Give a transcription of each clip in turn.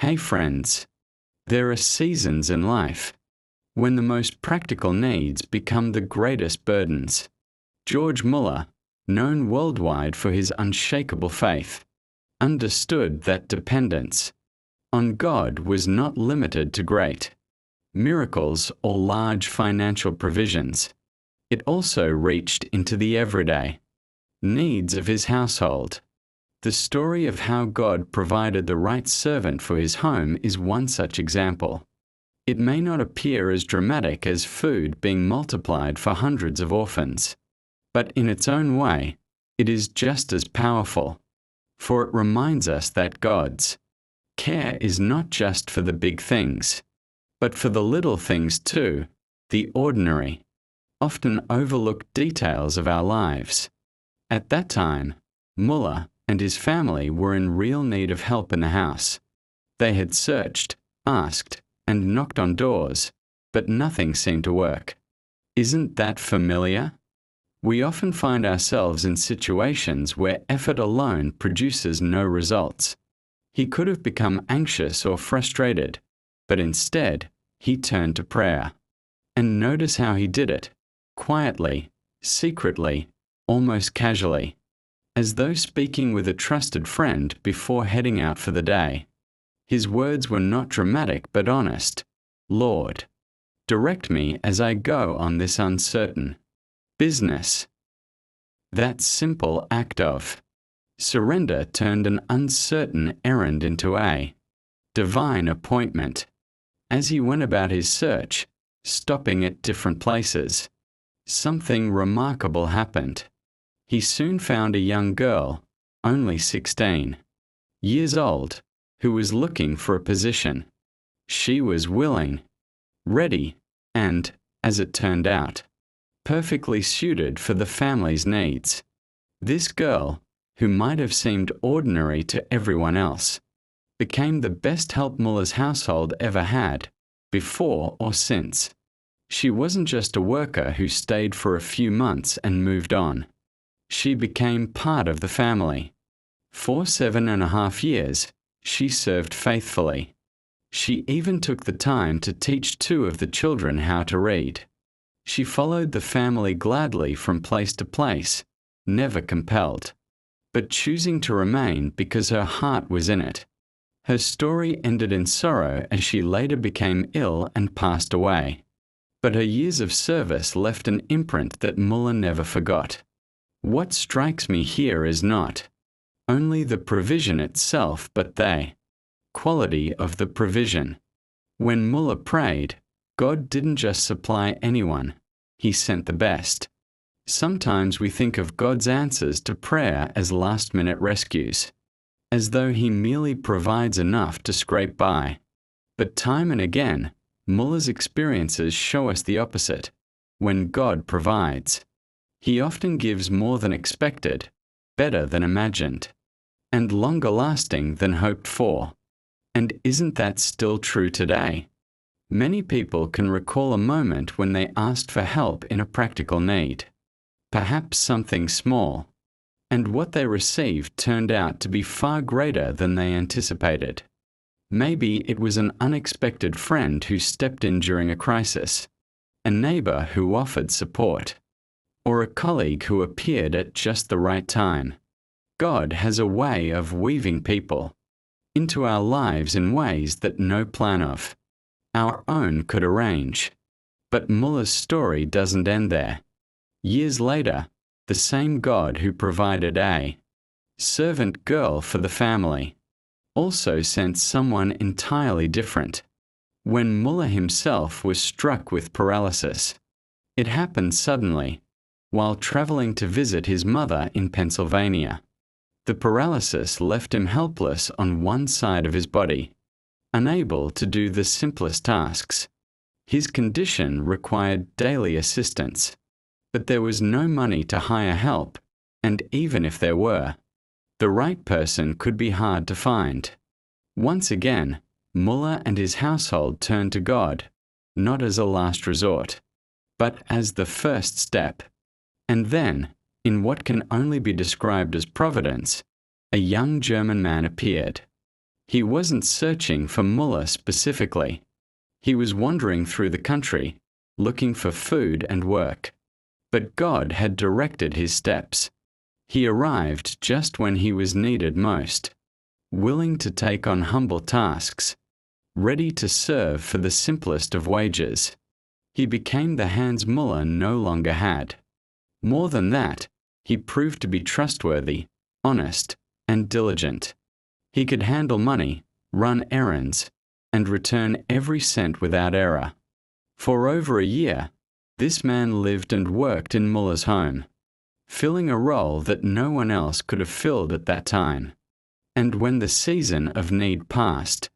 Hey friends, there are seasons in life when the most practical needs become the greatest burdens. George Müller, known worldwide for his unshakable faith, understood that dependence on God was not limited to great miracles or large financial provisions. It also reached into the everyday needs of his household. The story of how God provided the right servant for his home is one such example. It may not appear as dramatic as food being multiplied for hundreds of orphans, but in its own way, it is just as powerful, for it reminds us that God's care is not just for the big things, but for the little things too, the ordinary, often overlooked details of our lives. At that time, Müller and his family were in real need of help in the house. They had searched, asked, and knocked on doors, but nothing seemed to work. Isn't that familiar? We often find ourselves in situations where effort alone produces no results. He could have become anxious or frustrated, but instead, he turned to prayer. And notice how he did it, quietly, secretly, almost casually, as though speaking with a trusted friend before heading out for the day. His words were not dramatic but honest. Lord, direct me as I go on this uncertain business. That simple act of surrender turned an uncertain errand into a divine appointment. As he went about his search, stopping at different places, something remarkable happened. He soon found a young girl, only 16 years old, who was looking for a position. She was willing, ready, and, as it turned out, perfectly suited for the family's needs. This girl, who might have seemed ordinary to everyone else, became the best help Müller's household ever had, before or since. She wasn't just a worker who stayed for a few months and moved on. She became part of the family. For 7.5 years, she served faithfully. She even took the time to teach 2 of the children how to read. She followed the family gladly from place to place, never compelled, but choosing to remain because her heart was in it. Her story ended in sorrow as she later became ill and passed away. But her years of service left an imprint that Müller never forgot. What strikes me here is not only the provision itself, but the quality of the provision. When Müller prayed, God didn't just supply anyone, He sent the best. Sometimes we think of God's answers to prayer as last-minute rescues, as though He merely provides enough to scrape by. But time and again, Müller's experiences show us the opposite. When God provides, He often gives more than expected, better than imagined, and longer lasting than hoped for. And isn't that still true today? Many people can recall a moment when they asked for help in a practical need, perhaps something small, and what they received turned out to be far greater than they anticipated. Maybe it was an unexpected friend who stepped in during a crisis, a neighbor who offered support, or a colleague who appeared at just the right time. God has a way of weaving people into our lives in ways that no plan of our own could arrange. But Müller's story doesn't end there. Years later, the same God who provided a servant girl for the family also sent someone entirely different. When Müller himself was struck with paralysis, it happened suddenly, while traveling to visit his mother in Pennsylvania. The paralysis left him helpless on one side of his body, unable to do the simplest tasks. His condition required daily assistance, but there was no money to hire help, and even if there were, the right person could be hard to find. Once again, Müller and his household turned to God, not as a last resort, but as the first step. And then, in what can only be described as providence, a young German man appeared. He wasn't searching for Müller specifically. He was wandering through the country, looking for food and work. But God had directed his steps. He arrived just when he was needed most, willing to take on humble tasks, ready to serve for the simplest of wages. He became the Hans Müller no longer had. More than that, he proved to be trustworthy, honest, and diligent. He could handle money, run errands, and return every cent without error. For over a year, this man lived and worked in Müller's home, filling a role that no one else could have filled at that time. And when the season of need passed,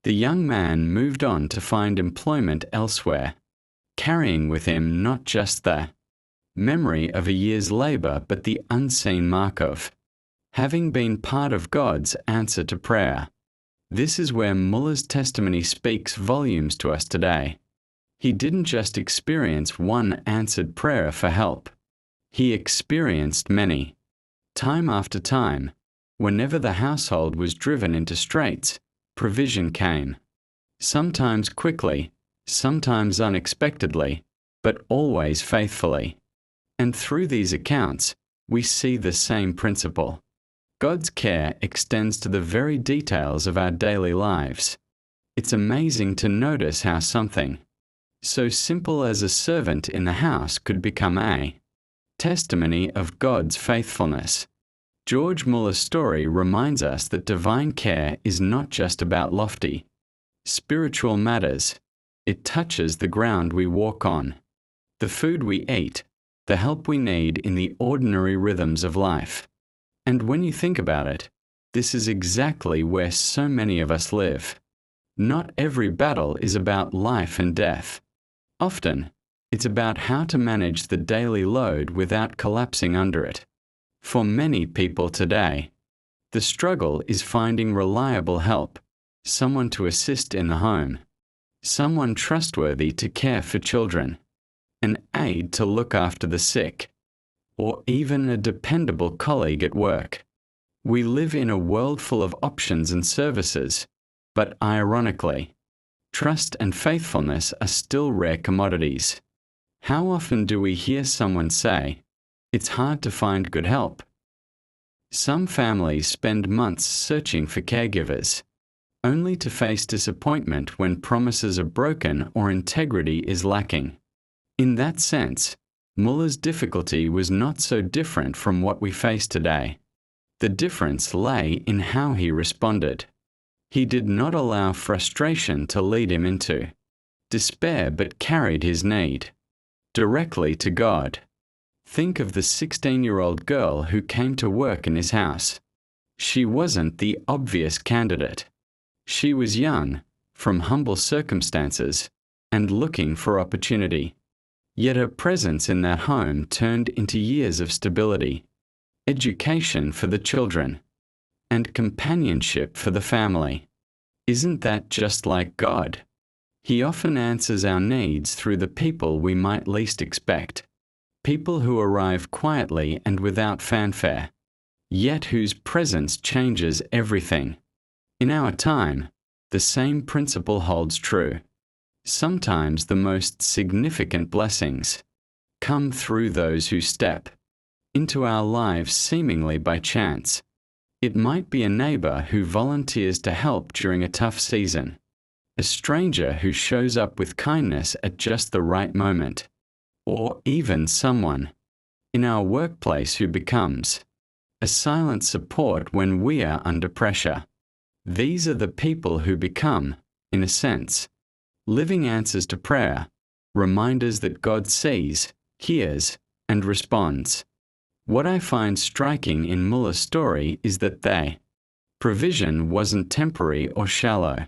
the young man moved on to find employment elsewhere, carrying with him not just the memory of a year's labor but the unseen mark of having been part of God's answer to prayer. This is where Müller's testimony speaks volumes to us today. He didn't just experience one answered prayer for help. He experienced many. Time after time, whenever the household was driven into straits, provision came. Sometimes quickly, sometimes unexpectedly, but always faithfully. And through these accounts, we see the same principle. God's care extends to the very details of our daily lives. It's amazing to notice how something so simple as a servant in the house could become a testimony of God's faithfulness. George Müller's story reminds us that divine care is not just about lofty, spiritual matters. It touches the ground we walk on, the food we eat, the help we need in the ordinary rhythms of life. And when you think about it, this is exactly where so many of us live. Not every battle is about life and death. Often, it's about how to manage the daily load without collapsing under it. For many people today, the struggle is finding reliable help, someone to assist in the home, someone trustworthy to care for children, an aide to look after the sick, or even a dependable colleague at work. We live in a world full of options and services, but ironically, trust and faithfulness are still rare commodities. How often do we hear someone say, "It's hard to find good help"? Some families spend months searching for caregivers, only to face disappointment when promises are broken or integrity is lacking. In that sense, Müller's difficulty was not so different from what we face today. The difference lay in how he responded. He did not allow frustration to lead him into despair, but carried his need directly to God. Think of the 16-year-old girl who came to work in his house. She wasn't the obvious candidate. She was young, from humble circumstances, and looking for opportunity. Yet her presence in that home turned into years of stability, education for the children, and companionship for the family. Isn't that just like God? He often answers our needs through the people we might least expect, people who arrive quietly and without fanfare, yet whose presence changes everything. In our time, the same principle holds true. Sometimes the most significant blessings come through those who step into our lives seemingly by chance. It might be a neighbor who volunteers to help during a tough season, a stranger who shows up with kindness at just the right moment, or even someone in our workplace who becomes a silent support when we are under pressure. These are the people who become, in a sense, living answers to prayer, reminders that God sees, hears, and responds. What I find striking in Müller's story is that provision wasn't temporary or shallow.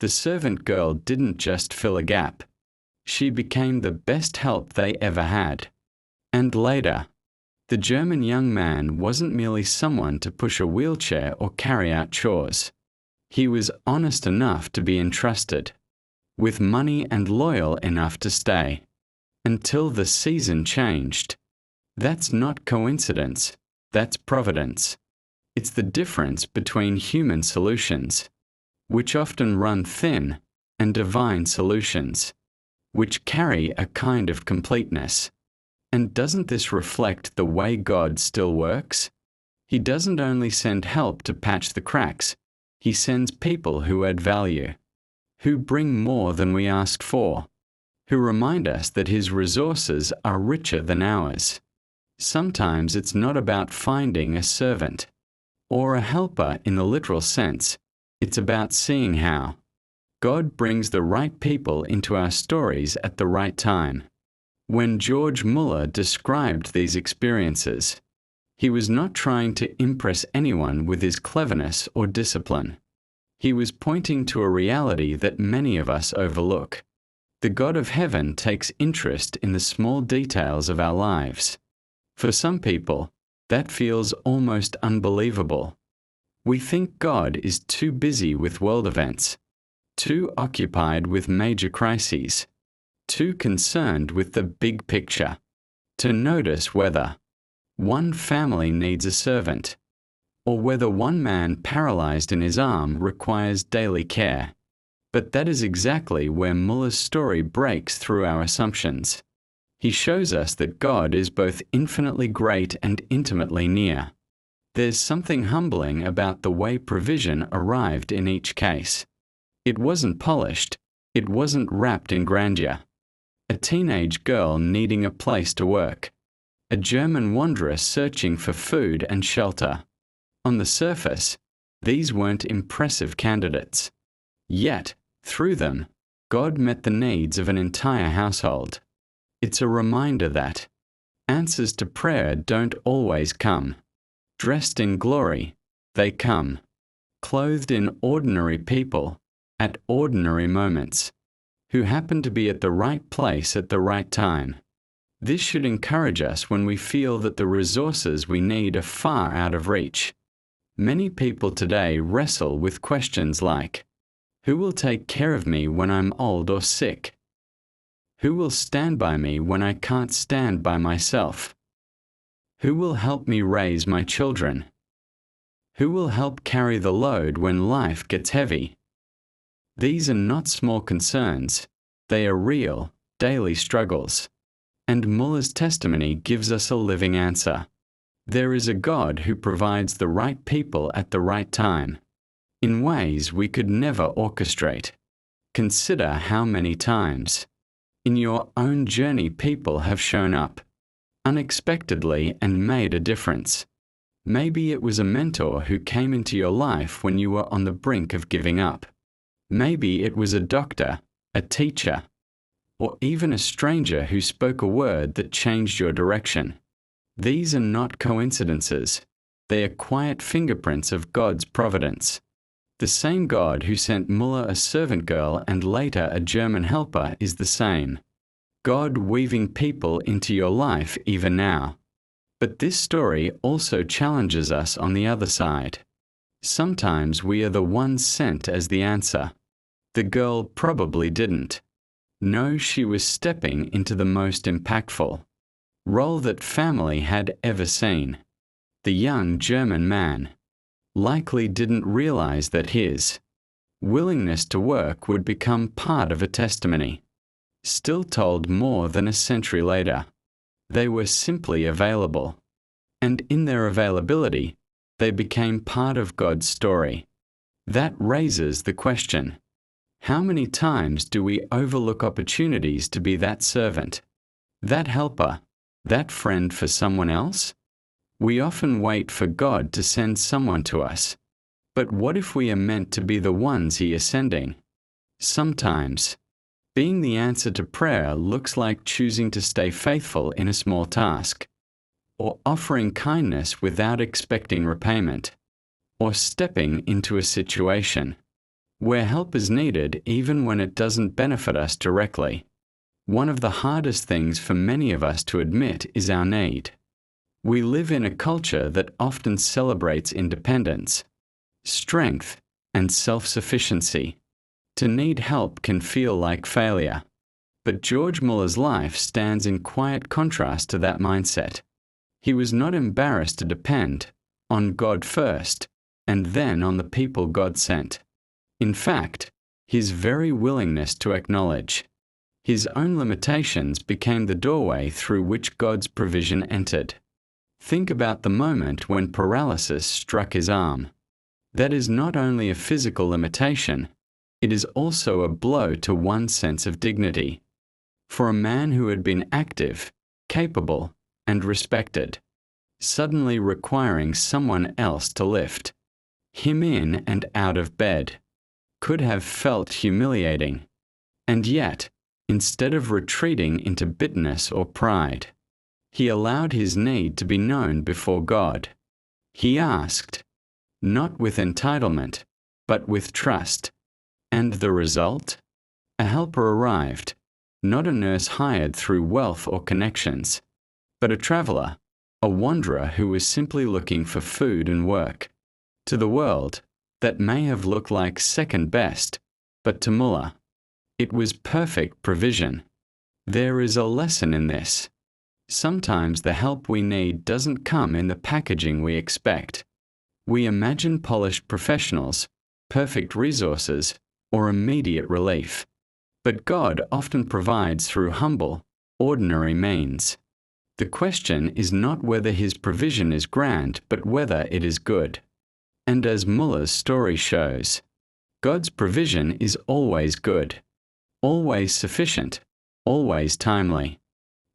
The servant girl didn't just fill a gap. She became the best help they ever had. And later, the German young man wasn't merely someone to push a wheelchair or carry out chores. He was honest enough to be entrusted, with money and loyal enough to stay, until the season changed. That's not coincidence, that's providence. It's the difference between human solutions which often run thin, and divine solutions, which carry a kind of completeness. And doesn't this reflect the way God still works? He doesn't only send help to patch the cracks, He sends people who add value, who bring more than we asked for, who remind us that His resources are richer than ours. Sometimes it's not about finding a servant or a helper in the literal sense. It's about seeing how God brings the right people into our stories at the right time. When George Müller described these experiences, he was not trying to impress anyone with his cleverness or discipline. He was pointing to a reality that many of us overlook. The God of heaven takes interest in the small details of our lives. For some people, that feels almost unbelievable. We think God is too busy with world events, too occupied with major crises, too concerned with the big picture, to notice whether one family needs a servant, or whether one man paralyzed in his arm requires daily care. But that is exactly where Müller's story breaks through our assumptions. He shows us that God is both infinitely great and intimately near. There's something humbling about the way provision arrived in each case. It wasn't polished, it wasn't wrapped in grandeur. A teenage girl needing a place to work, a German wanderer searching for food and shelter. On the surface, these weren't impressive candidates. Yet, through them, God met the needs of an entire household. It's a reminder that answers to prayer don't always come. Dressed in glory, they come. Clothed in ordinary people, at ordinary moments, who happen to be at the right place at the right time. This should encourage us when we feel that the resources we need are far out of reach. Many people today wrestle with questions like, who will take care of me when I'm old or sick? Who will stand by me when I can't stand by myself? Who will help me raise my children? Who will help carry the load when life gets heavy? These are not small concerns. They are real, daily struggles. And Müller's testimony gives us a living answer. There is a God who provides the right people at the right time, in ways we could never orchestrate. Consider how many times, in your own journey, people have shown up, unexpectedly, and made a difference. Maybe it was a mentor who came into your life when you were on the brink of giving up. Maybe it was a doctor, a teacher, or even a stranger who spoke a word that changed your direction. These are not coincidences. They are quiet fingerprints of God's providence. The same God who sent Müller a servant girl and later a German helper is the same. God weaving people into your life even now. But this story also challenges us on the other side. Sometimes we are the ones sent as the answer. The girl probably didn't know she was stepping into the most impactful role that family had ever seen. The young German man likely didn't realize that his willingness to work would become part of a testimony, still told more than a century later. They were simply available, and in their availability, they became part of God's story. That raises the question, how many times do we overlook opportunities to be that servant, that helper, that friend for someone else? We often wait for God to send someone to us. But what if we are meant to be the ones He is sending? Sometimes, being the answer to prayer looks like choosing to stay faithful in a small task, or offering kindness without expecting repayment, or stepping into a situation where help is needed even when it doesn't benefit us directly. One of the hardest things for many of us to admit is our need. We live in a culture that often celebrates independence, strength, and self-sufficiency. To need help can feel like failure. But George Müller's life stands in quiet contrast to that mindset. He was not embarrassed to depend on God first, and then on the people God sent. In fact, his very willingness to acknowledge his own limitations became the doorway through which God's provision entered. Think about the moment when paralysis struck his arm. That is not only a physical limitation, it is also a blow to one's sense of dignity. For a man who had been active, capable, and respected, suddenly requiring someone else to lift him in and out of bed, could have felt humiliating. And yet, instead of retreating into bitterness or pride, he allowed his need to be known before God. He asked, not with entitlement, but with trust. And the result? A helper arrived, not a nurse hired through wealth or connections, but a traveler, a wanderer who was simply looking for food and work. To the world, that may have looked like second best, but to Müller, it was perfect provision. There is a lesson in this. Sometimes the help we need doesn't come in the packaging we expect. We imagine polished professionals, perfect resources, or immediate relief. But God often provides through humble, ordinary means. The question is not whether His provision is grand, but whether it is good. And as Müller's story shows, God's provision is always good, always sufficient, always timely.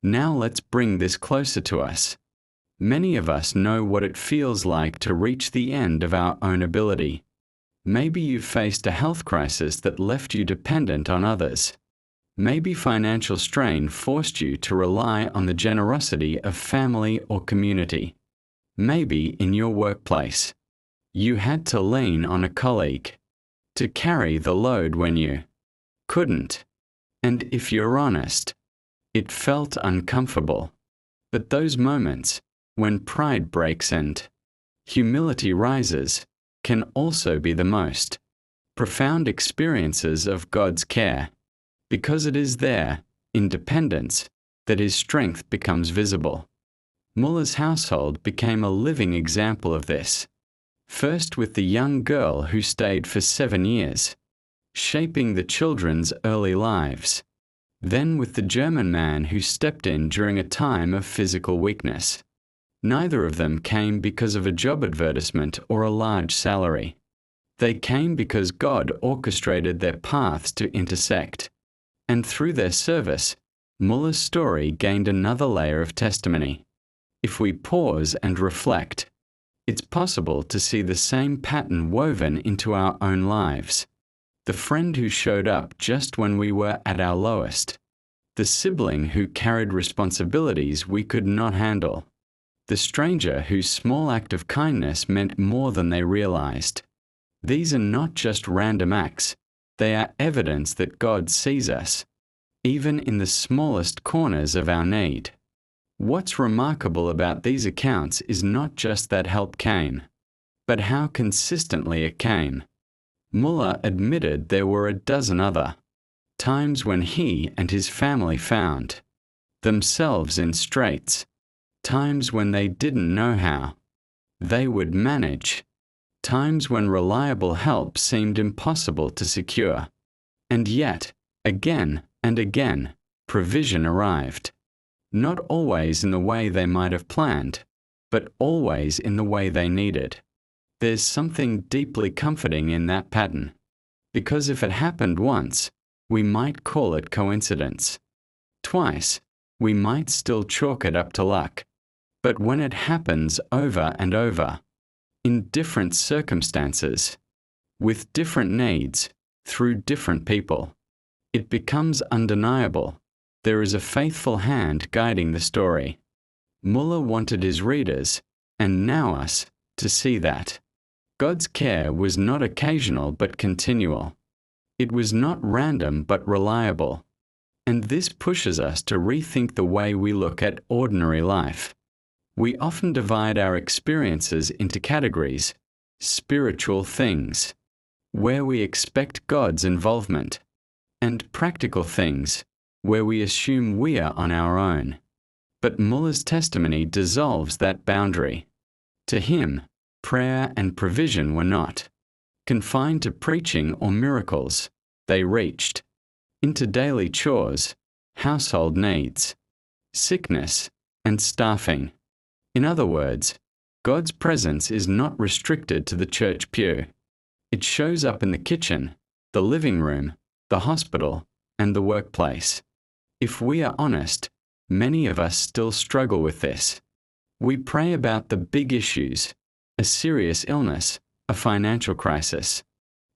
Now let's bring this closer to us. Many of us know what it feels like to reach the end of our own ability. Maybe you've faced a health crisis that left you dependent on others. Maybe financial strain forced you to rely on the generosity of family or community. Maybe in your workplace, you had to lean on a colleague to carry the load when you couldn't. And if you're honest, it felt uncomfortable. But those moments, when pride breaks and humility rises, can also be the most profound experiences of God's care, because it is there, in dependence, that His strength becomes visible. Müller's household became a living example of this. First with the young girl who stayed for 7 years, shaping the children's early lives. Then with the German man who stepped in during a time of physical weakness. Neither of them came because of a job advertisement or a large salary. They came because God orchestrated their paths to intersect. And through their service, Müller's story gained another layer of testimony. If we pause and reflect, it's possible to see the same pattern woven into our own lives. The friend who showed up just when we were at our lowest. The sibling who carried responsibilities we could not handle. The stranger whose small act of kindness meant more than they realized. These are not just random acts. They are evidence that God sees us, even in the smallest corners of our need. What's remarkable about these accounts is not just that help came, but how consistently it came. Müller admitted there were a dozen other times when he and his family found themselves in straits, times when they didn't know how they would manage, times when reliable help seemed impossible to secure. And yet, again and again, provision arrived. Not always in the way they might have planned, but always in the way they needed. There's something deeply comforting in that pattern, because if it happened once, we might call it coincidence. Twice, we might still chalk it up to luck. But when it happens over and over, in different circumstances, with different needs, through different people, it becomes undeniable. There is a faithful hand guiding the story. Müller wanted his readers, and now us, to see that God's care was not occasional but continual. It was not random but reliable. And this pushes us to rethink the way we look at ordinary life. We often divide our experiences into categories, spiritual things, where we expect God's involvement, and practical things, where we assume we are on our own. But Müller's testimony dissolves that boundary. To him, prayer and provision were not Confined to preaching or miracles, they reached. Into daily chores, household needs, sickness, and staffing. In other words, God's presence is not restricted to the church pew. It shows up in the kitchen, the living room, the hospital, and the workplace. If we are honest, many of us still struggle with this. We pray about the big issues, a serious illness, a financial crisis,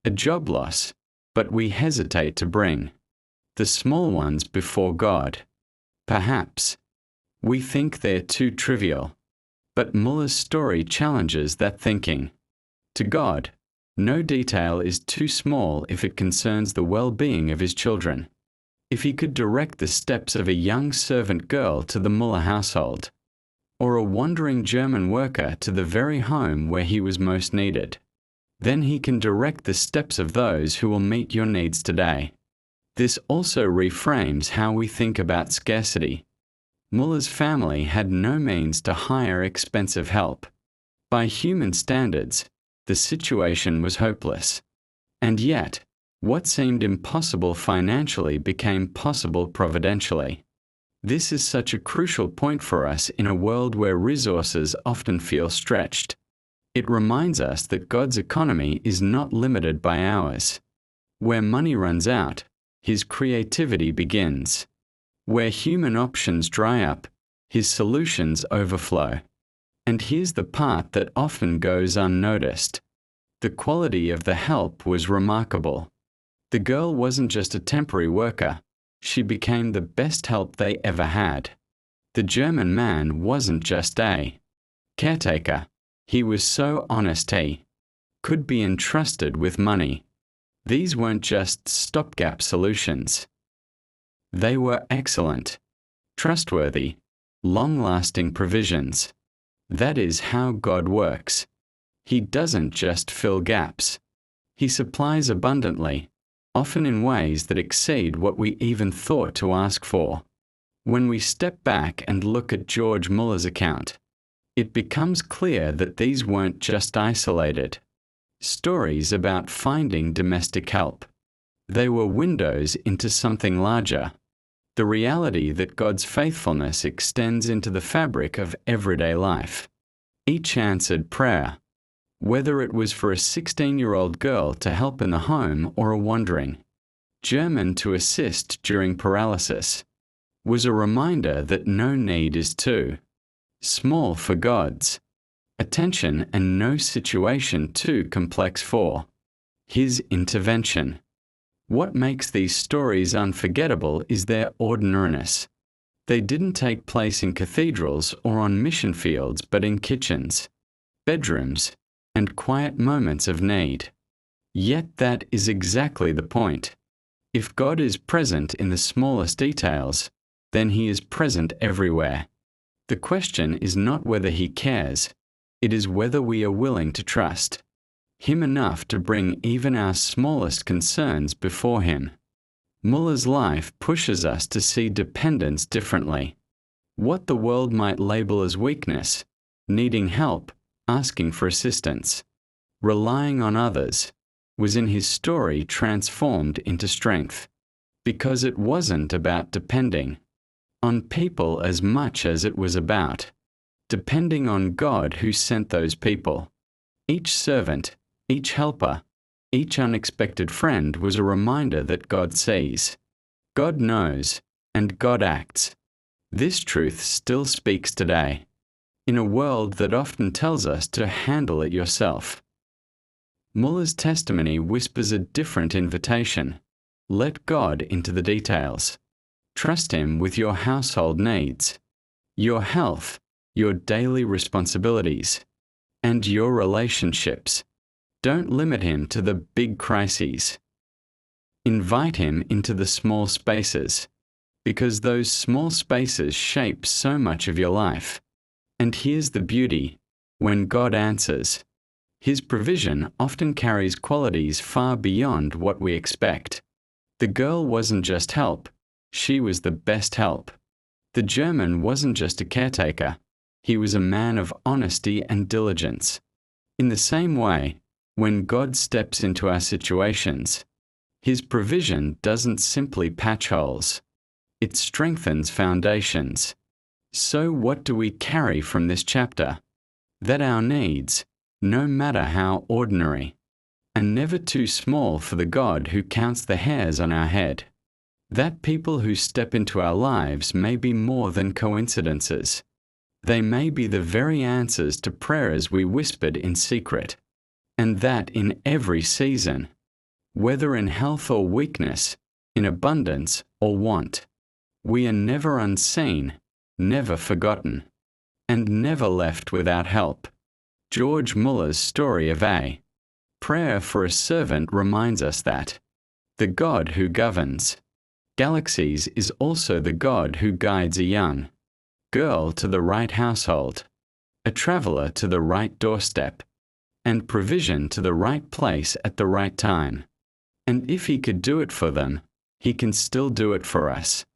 a job loss, but we hesitate to bring the small ones before God. Perhaps we think they're too trivial, but Müller's story challenges that thinking. To God, no detail is too small if it concerns the well-being of his children. If he could direct the steps of a young servant girl to the Müller household, or a wandering German worker to the very home where he was most needed, then he can direct the steps of those who will meet your needs today. This also reframes how we think about scarcity. Müller's family had no means to hire expensive help. By human standards, the situation was hopeless. And yet, what seemed impossible financially became possible providentially. This is such a crucial point for us in a world where resources often feel stretched. It reminds us that God's economy is not limited by ours. Where money runs out, his creativity begins. Where human options dry up, his solutions overflow. And here's the part that often goes unnoticed. The quality of the help was remarkable. The girl wasn't just a temporary worker. She became the best help they ever had. The German man wasn't just a caretaker. He was so honest he could be entrusted with money. These weren't just stopgap solutions. They were excellent, trustworthy, long-lasting provisions. That is how God works. He doesn't just fill gaps. He supplies abundantly, often in ways that exceed what we even thought to ask for. When we step back and look at George Müller's account, it becomes clear that these weren't just isolated stories about finding domestic help. They were windows into something larger, the reality that God's faithfulness extends into the fabric of everyday life. Each answered prayer, whether it was for a 16-year-old girl to help in the home or a wandering German to assist during paralysis, was a reminder that no need is too small for God's attention and no situation too complex for his intervention. What makes these stories unforgettable is their ordinariness. They didn't take place in cathedrals or on mission fields, but in kitchens, bedrooms, and quiet moments of need. Yet that is exactly the point. If God is present in the smallest details, then he is present everywhere. The question is not whether he cares, it is whether we are willing to trust him enough to bring even our smallest concerns before him. Müller's life pushes us to see dependence differently. What the world might label as weakness, needing help, asking for assistance, relying on others, was in his story transformed into strength. Because it wasn't about depending on people as much as it was about depending on God who sent those people. Each servant, each helper, each unexpected friend was a reminder that God sees, God knows, and God acts. This truth still speaks today, in a world that often tells us to handle it yourself. Müller's testimony whispers a different invitation. Let God into the details. Trust him with your household needs, your health, your daily responsibilities, and your relationships. Don't limit him to the big crises. Invite him into the small spaces, because those small spaces shape so much of your life. And here's the beauty: when God answers, his provision often carries qualities far beyond what we expect. The girl wasn't just help, she was the best help. The German wasn't just a caretaker, he was a man of honesty and diligence. In the same way, When God steps into our situations, His provision doesn't simply patch holes. It strengthens foundations. So what do we carry from this chapter? That our needs, no matter how ordinary, are never too small for the God who counts the hairs on our head. That people who step into our lives may be more than coincidences. They may be the very answers to prayers we whispered in secret. And that in every season, whether in health or weakness, in abundance or want, we are never unseen, never forgotten, and never left without help. George Müller's story of a prayer for a servant reminds us that the God who governs galaxies is also the God who guides a young girl to the right household, a traveler to the right doorstep, and provision to the right place at the right time. And if He could do it for them, He can still do it for us.